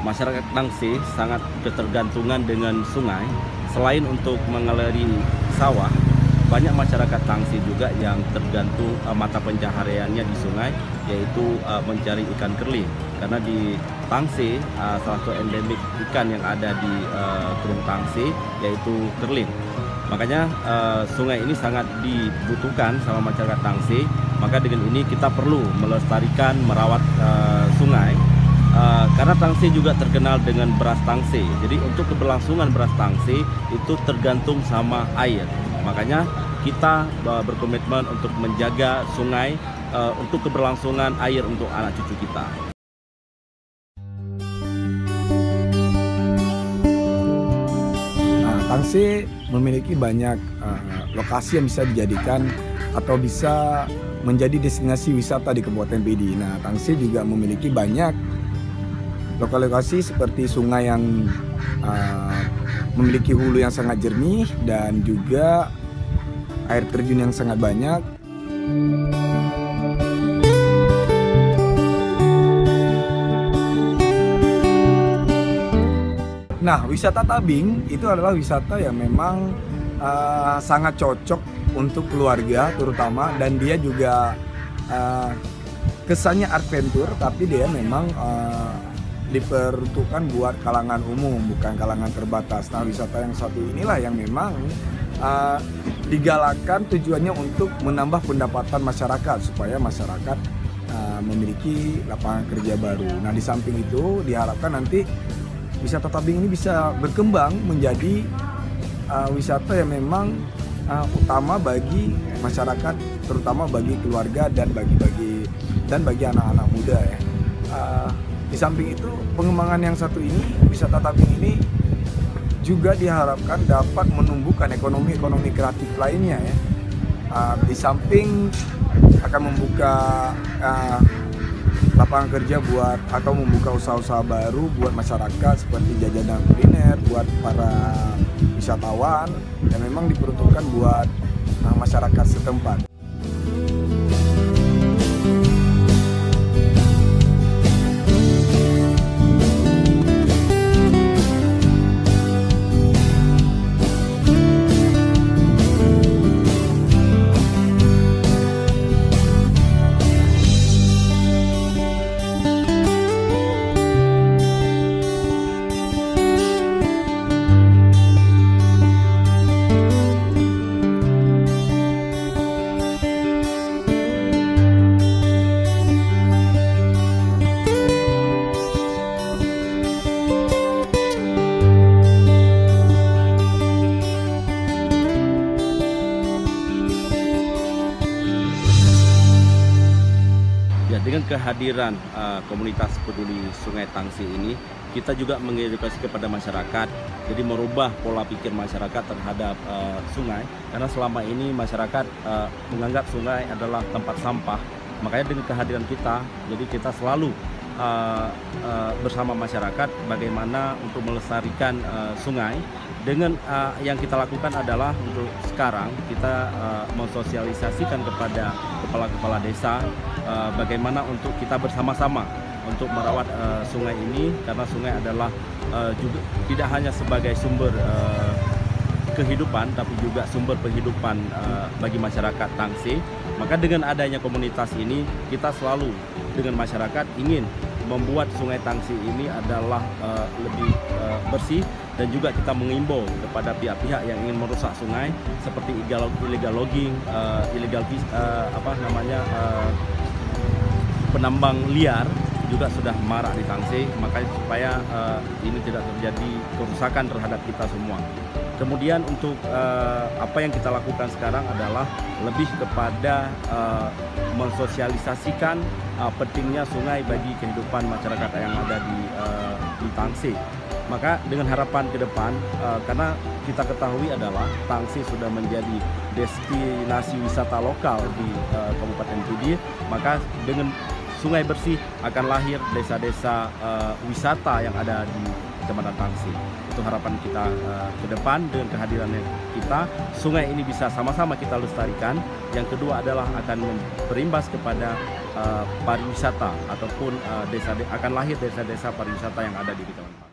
Masyarakat Tangsi sangat ketergantungan dengan sungai. Selain untuk mengairi sawah, banyak masyarakat Tangsi juga yang tergantung mata pencahariannya di sungai, yaitu mencari ikan kerling. Karena di Tangsi, salah satu endemik ikan yang ada di Kurung Tangsi yaitu kerling. Makanya sungai ini sangat dibutuhkan sama masyarakat Tangsi. Maka dengan ini kita perlu melestarikan, merawat sungai. Karena Tangsi juga terkenal dengan beras Tangsi. Jadi untuk keberlangsungan beras Tangsi itu tergantung sama air. Makanya kita berkomitmen untuk menjaga sungai untuk keberlangsungan air untuk anak cucu kita. Tangsi memiliki banyak lokasi yang bisa dijadikan atau bisa menjadi destinasi wisata di Kabupaten Pidi. Nah, Tangsi juga memiliki banyak lokasi seperti sungai yang memiliki hulu yang sangat jernih dan juga air terjun yang sangat banyak. Nah, wisata tabing itu adalah wisata yang memang sangat cocok untuk keluarga terutama, dan dia juga kesannya adventure, tapi dia memang diperuntukkan buat kalangan umum, bukan kalangan terbatas. Nah, wisata yang satu inilah yang memang digalakkan tujuannya untuk menambah pendapatan masyarakat supaya masyarakat memiliki lapangan kerja baru. Nah, di samping itu diharapkan nanti wisata tabing ini bisa berkembang menjadi wisata yang memang utama bagi masyarakat, terutama bagi keluarga dan bagi anak-anak muda ya. Di samping itu, pengembangan yang satu ini, wisata tabing ini juga diharapkan dapat menumbuhkan ekonomi kreatif lainnya ya. Di samping akan membuka lapangan kerja buat atau membuka usaha-usaha baru buat masyarakat seperti jajanan kuliner buat para wisatawan yang memang diperuntukkan buat masyarakat setempat. Dengan kehadiran komunitas peduli Sungai Tangsi ini, kita juga mengedukasi kepada masyarakat, jadi merubah pola pikir masyarakat terhadap sungai, karena selama ini masyarakat menganggap sungai adalah tempat sampah. Makanya dengan kehadiran kita, jadi kita selalu bersama masyarakat bagaimana untuk melestarikan sungai. Dengan yang kita lakukan adalah untuk sekarang kita mensosialisasikan kepada kepala-kepala desa bagaimana untuk kita bersama-sama untuk merawat sungai ini, karena sungai adalah juga tidak hanya sebagai sumber kehidupan tapi juga sumber penghidupan bagi masyarakat Tangsi. Maka dengan adanya komunitas ini kita selalu dengan masyarakat ingin membuat Sungai Tangsi ini adalah lebih bersih, dan juga kita mengimbau kepada pihak-pihak yang ingin merusak sungai seperti illegal logging, penambang liar juga sudah marak di Tangsi, makanya supaya ini tidak terjadi kerusakan terhadap kita semua. Kemudian untuk apa yang kita lakukan sekarang adalah lebih kepada mensosialisasikan pentingnya sungai bagi kehidupan masyarakat yang ada di Tangsi. Maka dengan harapan ke depan, karena kita ketahui adalah Tangsi sudah menjadi destinasi wisata lokal di Kabupaten Pidi, maka dengan sungai bersih akan lahir desa-desa wisata yang ada di Kecamatan Tangsi. Itu harapan kita ke depan. Dengan kehadirannya kita, sungai ini bisa sama-sama kita lestarikan. Yang kedua adalah akan berimbas kepada pariwisata, ataupun akan lahir desa-desa pariwisata yang ada di Kecamatan Tangsi.